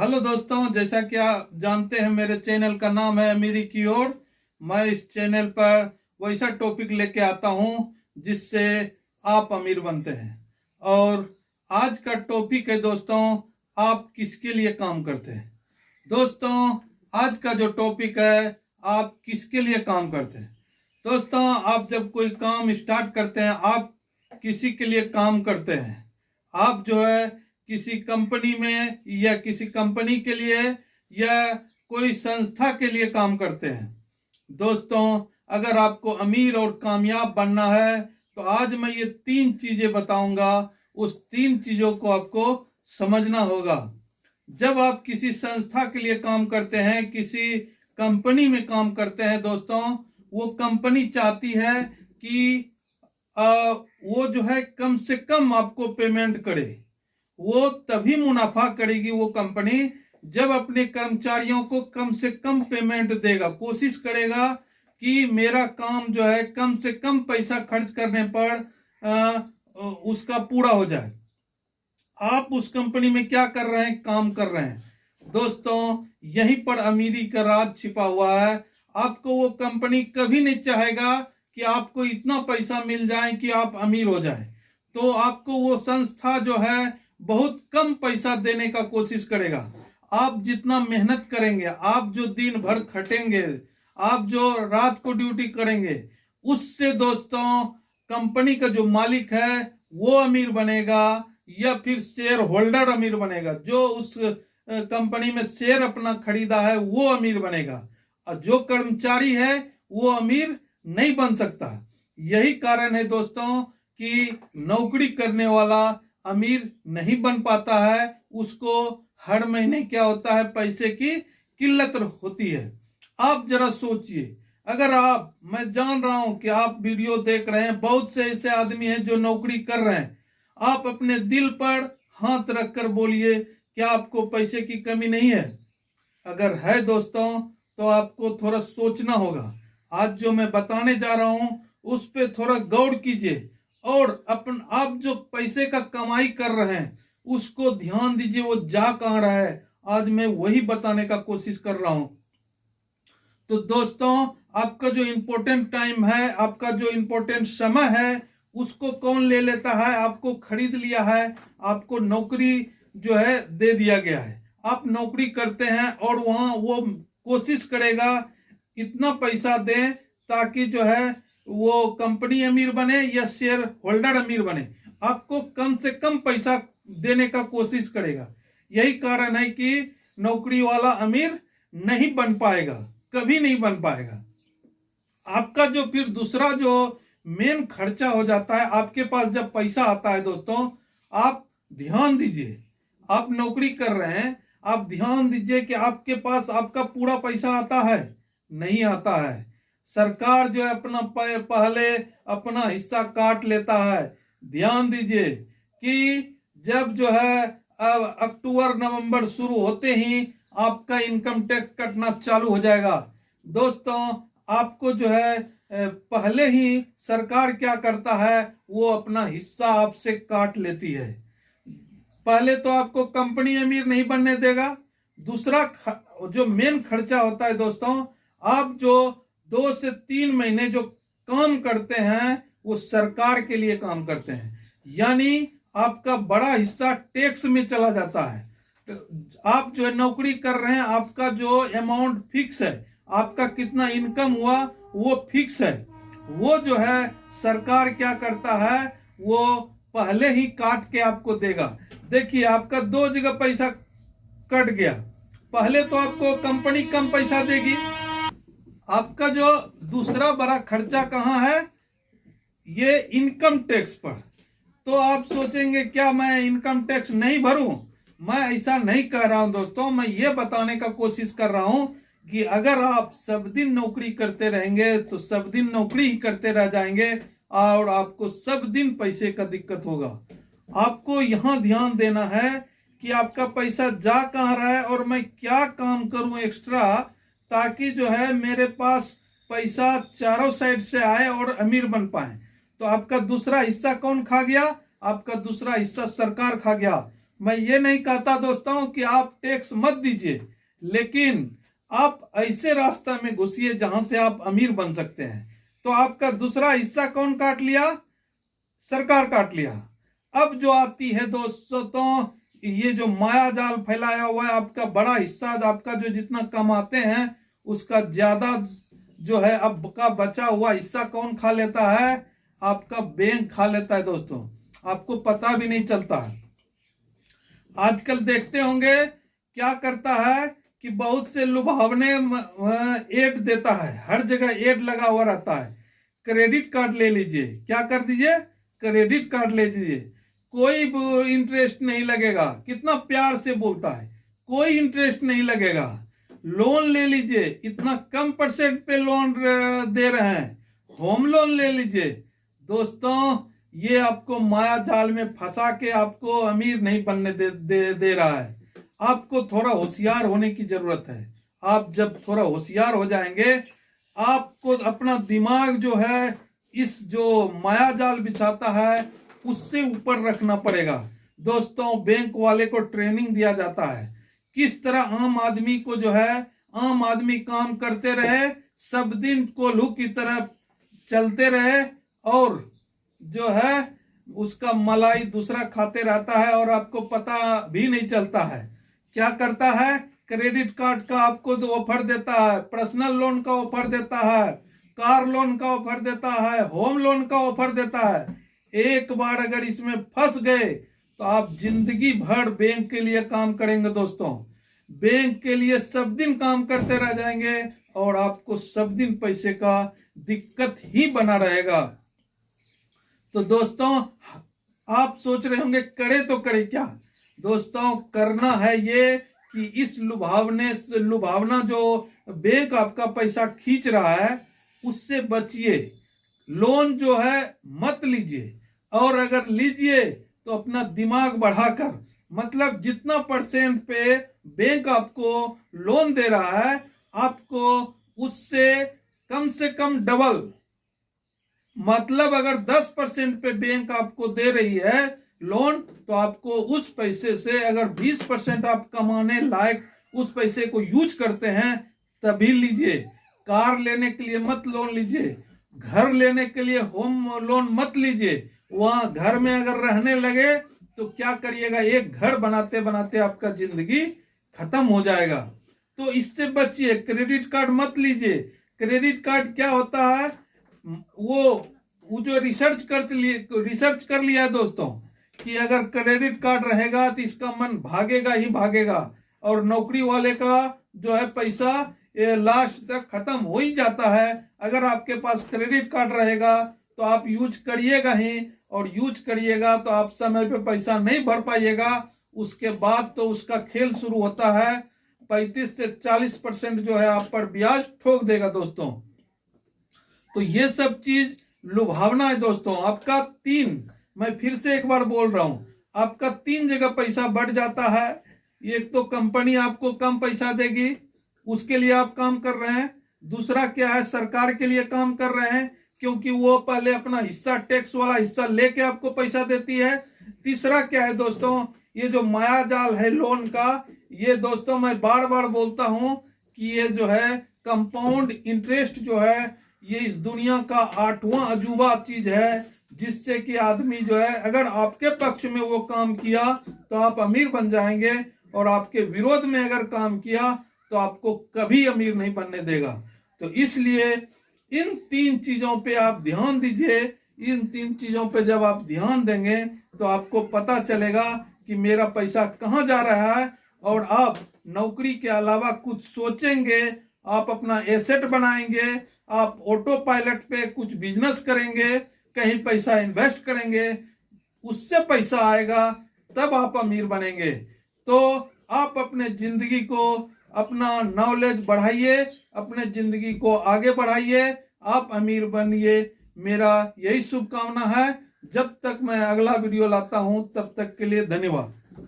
Hello दोस्तों, जैसा कि आप जानते हैं मेरे चैनल का नाम है अमीरी की ओर। मैं इस चैनल पर वैसा टॉपिक लेके आता हूं जिससे आप अमीर बनते हैं। और आज का टॉपिक है दोस्तों, आप किसके लिए काम करते हैं। दोस्तों, आज का जो टॉपिक है, आप किसके लिए काम करते हैं। दोस्तों, आप जब कोई काम स्टार्ट करते हैं, आप किसी के लिए काम करते हैं। आप जो है किसी कंपनी में या किसी कंपनी के लिए या कोई संस्था के लिए काम करते हैं। दोस्तों, अगर आपको अमीर और कामयाब बनना है तो आज मैं ये 3 चीजें बताऊंगा। उस 3 चीजों को आपको समझना होगा। जब आप किसी संस्था के लिए काम करते हैं, किसी कंपनी में काम करते हैं दोस्तों, वो कंपनी चाहती है कि वो जो है कम से कम आपको पेमेंट करे। वो तभी मुनाफा करेगी वो कंपनी जब अपने कर्मचारियों को कम से कम पेमेंट देगा, कोशिश करेगा कि मेरा काम जो है कम से कम पैसा खर्च करने पर उसका पूरा हो जाए। आप उस कंपनी में क्या कर रहे हैं, काम कर रहे हैं। दोस्तों, यहीं पर अमीरी का राज छिपा हुआ है। आपको वो कंपनी कभी नहीं चाहेगा कि आपको इतना पैसा मिल जाए कि आप अमीर हो जाए। तो आपको वो संस्था जो है बहुत कम पैसा देने का कोशिश करेगा। आप जितना मेहनत करेंगे, आप जो दिन भर खटेंगे, आप जो रात को ड्यूटी करेंगे, उससे दोस्तों कंपनी का जो मालिक है वो अमीर बनेगा या फिर शेयर होल्डर अमीर बनेगा। जो उस कंपनी में शेयर अपना खरीदा है वो अमीर बनेगा, और जो कर्मचारी है वो अमीर नहीं बन सकता। यही कारण है दोस्तों कि नौकरी करने वाला अमीर नहीं बन पाता है। उसको हर महीने क्या होता है, पैसे की किल्लत होती है। आप जरा सोचिए, अगर मैं जान रहा हूं कि आप वीडियो देख रहे हैं, बहुत से ऐसे आदमी हैं जो नौकरी कर रहे हैं। आप अपने दिल पर हाथ रखकर बोलिए, क्या आपको पैसे की कमी नहीं है? अगर है दोस्तों तो आपको थोड़ा सोचना होगा। आज जो मैं बताने जा रहा हूं उस पे थोड़ा गौर कीजिए, और आप जो पैसे का कमाई कर रहे हैं उसको ध्यान दीजिए, वो जा कहां रहा है। आज मैं वही बताने का कोशिश कर रहा हूं। तो दोस्तों, आपका जो इम्पोर्टेंट टाइम है, आपका जो इम्पोर्टेंट समय है, उसको कौन ले लेता है? आपको खरीद लिया है, आपको नौकरी जो है दे दिया गया है। आप नौकरी करते हैं और वहां वो कोशिश करेगा इतना पैसा दें ताकि जो है वो कंपनी अमीर बने या शेयर होल्डर अमीर बने। आपको कम से कम पैसा देने का कोशिश करेगा। यही कारण है कि नौकरी वाला अमीर नहीं बन पाएगा, कभी नहीं बन पाएगा। आपका जो फिर दूसरा जो मेन खर्चा हो जाता है, आपके पास जब पैसा आता है दोस्तों, आप ध्यान दीजिए, आप नौकरी कर रहे हैं, आप ध्यान दीजिए कि आपके पास आपका पूरा पैसा आता है? नहीं आता है। सरकार जो है अपना पहले अपना हिस्सा काट लेता है। ध्यान दीजिए कि जब जो है अक्टूबर नवंबर शुरू होते ही आपका इनकम टैक्स कटना चालू हो जाएगा। दोस्तों, आपको जो है पहले ही सरकार क्या करता है, वो अपना हिस्सा आपसे काट लेती है। पहले तो आपको कंपनी अमीर नहीं बनने देगा। दूसरा जो मेन खर्चा होता है दोस्तों, आप जो 2 से 3 महीने जो काम करते हैं वो सरकार के लिए काम करते हैं, यानी आपका बड़ा हिस्सा टैक्स में चला जाता है। तो आप जो है नौकरी कर रहे हैं, आपका जो अमाउंट फिक्स है, आपका कितना इनकम हुआ वो फिक्स है। वो जो है सरकार क्या करता है, वो पहले ही काट के आपको देगा। देखिए, आपका 2 जगह पैसा कट गया। पहले तो आपको कंपनी कम पैसा देगी। आपका जो दूसरा बड़ा खर्चा कहां है, ये इनकम टैक्स पर। तो आप सोचेंगे क्या मैं इनकम टैक्स नहीं भरूं? मैं ऐसा नहीं कह रहा हूं दोस्तों। मैं ये बताने का कोशिश कर रहा हूं कि अगर आप सब दिन नौकरी करते रहेंगे तो सब दिन नौकरी ही करते रह जाएंगे और आपको सब दिन पैसे का दिक्कत होगा। आपको यहां ध्यान देना है कि आपका पैसा जा कहां रहा है और मैं क्या काम करूं एक्स्ट्रा, ताकि जो है मेरे पास पैसा चारों साइड से आए और अमीर बन पाए। तो आपका दूसरा हिस्सा कौन खा गया? आपका दूसरा हिस्सा सरकार खा गया। मैं ये नहीं कहता दोस्तों कि आप टैक्स मत दीजिए, लेकिन आप ऐसे रास्ते में घुसिए जहां से आप अमीर बन सकते हैं। तो आपका दूसरा हिस्सा कौन काट लिया? सरकार काट लिया। अब जो आती है दोस्तों, तो ये जो माया जाल फैलाया हुआ है, आपका बड़ा हिस्सा, आपका जो जितना कमाते हैं उसका ज्यादा जो है अब का बचा हुआ हिस्सा कौन खा लेता है? आपका बैंक खा लेता है दोस्तों, आपको पता भी नहीं चलता है। आजकल देखते होंगे क्या करता है कि बहुत से लुभावने एड देता है, हर जगह एड लगा हुआ रहता है। क्रेडिट कार्ड ले लीजिए, क्या कर दीजिए? क्रेडिट कार्ड ले लीजिए, कोई इंटरेस्ट नहीं लगेगा। कितना प्यार से बोलता है, कोई इंटरेस्ट नहीं लगेगा। लोन ले लीजिए, इतना कम परसेंट पे लोन दे रहे हैं। होम लोन ले लीजिए। दोस्तों, ये आपको माया जाल में फंसा के आपको अमीर नहीं बनने दे रहा है। आपको थोड़ा होशियार होने की जरूरत है। आप जब थोड़ा होशियार हो जाएंगे, आपको अपना दिमाग जो है इस जो माया जाल बिछाता है उससे ऊपर रखना पड़ेगा। दोस्तों, बैंक वाले को ट्रेनिंग दिया जाता है किस तरह आम आदमी को जो है, आम आदमी काम करते रहे, सब दिन कोल्हू की तरह चलते रहे, और जो है उसका मलाई दूसरा खाते रहता है और आपको पता भी नहीं चलता है। क्या करता है? क्रेडिट कार्ड का आपको तो ऑफर देता है, पर्सनल लोन का ऑफर देता है, कार लोन का ऑफर देता है, होम लोन का ऑफर देता है। एक बार अगर इसमें फंस गए तो आप जिंदगी भर बैंक के लिए काम करेंगे दोस्तों, बैंक के लिए सब दिन काम करते रह जाएंगे और आपको सब दिन पैसे का दिक्कत ही बना रहेगा। तो दोस्तों, आप सोच रहे होंगे करे तो करे क्या? दोस्तों, करना है ये कि इस लुभावना जो बैंक आपका पैसा खींच रहा है उससे बचिए। लोन जो है मत लीजिए, और अगर लीजिए तो अपना दिमाग बढ़ाकर, मतलब जितना परसेंट पे बैंक आपको लोन दे रहा है, आपको उससे कम डबल, मतलब अगर 10% पे बैंक आपको दे रही है लोन, तो आपको उस पैसे से अगर 20% आप कमाने लायक उस पैसे को यूज करते हैं तभी लीजिए। कार लेने के लिए मत लोन लीजिए, घर लेने के लिए होम लोन मत लीजिए। वहां घर में अगर रहने लगे तो क्या करिएगा? एक घर बनाते बनाते आपका जिंदगी खत्म हो जाएगा। तो इससे बचिए। क्रेडिट कार्ड मत लीजिए। क्रेडिट कार्ड क्या होता है? वो जो रिसर्च कर लिया है दोस्तों कि अगर क्रेडिट कार्ड रहेगा तो इसका मन भागेगा ही भागेगा, और नौकरी वाले का जो है पैसा लास्ट तक खत्म हो ही जाता है। अगर आपके पास क्रेडिट कार्ड रहेगा तो आप यूज करिएगा ही, और यूज करिएगा तो आप समय पे पैसा नहीं भर पाइएगा। उसके बाद तो उसका खेल शुरू होता है, 35 से 40% जो है आप पर ब्याज ठोक देगा दोस्तों। तो ये सब चीज लुभावना है दोस्तों। आपका मैं फिर से एक बार बोल रहा हूं, आपका 3 जगह पैसा बढ़ जाता है। एक तो कंपनी आपको कम पैसा देगी, उसके लिए आप काम कर रहे हैं। दूसरा क्या है? सरकार के लिए काम कर रहे हैं, क्योंकि वो पहले अपना हिस्सा, टैक्स वाला हिस्सा लेके आपको पैसा देती है। तीसरा क्या है दोस्तों? ये जो माया जाल है लोन का, ये दोस्तों मैं बार बार बोलता हूं कि ये जो है कंपाउंड इंटरेस्ट जो है, ये इस दुनिया का 8वां अजूबा चीज है, जिससे कि आदमी जो है, अगर आपके पक्ष में वो काम किया तो आप अमीर बन जाएंगे, और आपके विरोध में अगर काम किया तो आपको कभी अमीर नहीं बनने देगा। तो इसलिए इन 3 चीजों पे आप ध्यान दीजिए। इन 3 चीजों पे जब आप ध्यान देंगे तो आपको पता चलेगा कि मेरा पैसा कहाँ जा रहा है, और आप नौकरी के अलावा कुछ सोचेंगे, आप अपना एसेट बनाएंगे, आप ऑटो पायलट पे कुछ बिजनेस करेंगे, कहीं पैसा इन्वेस्ट करेंगे, उससे पैसा आएगा, तब आप अमीर बनेंगे। तो आप अपने जिंदगी को, अपना नॉलेज बढ़ाइए, अपने जिंदगी को आगे बढ़ाइए, आप अमीर बनिए। मेरा यही शुभकामना है। जब तक मैं अगला वीडियो लाता हूं तब तक के लिए धन्यवाद।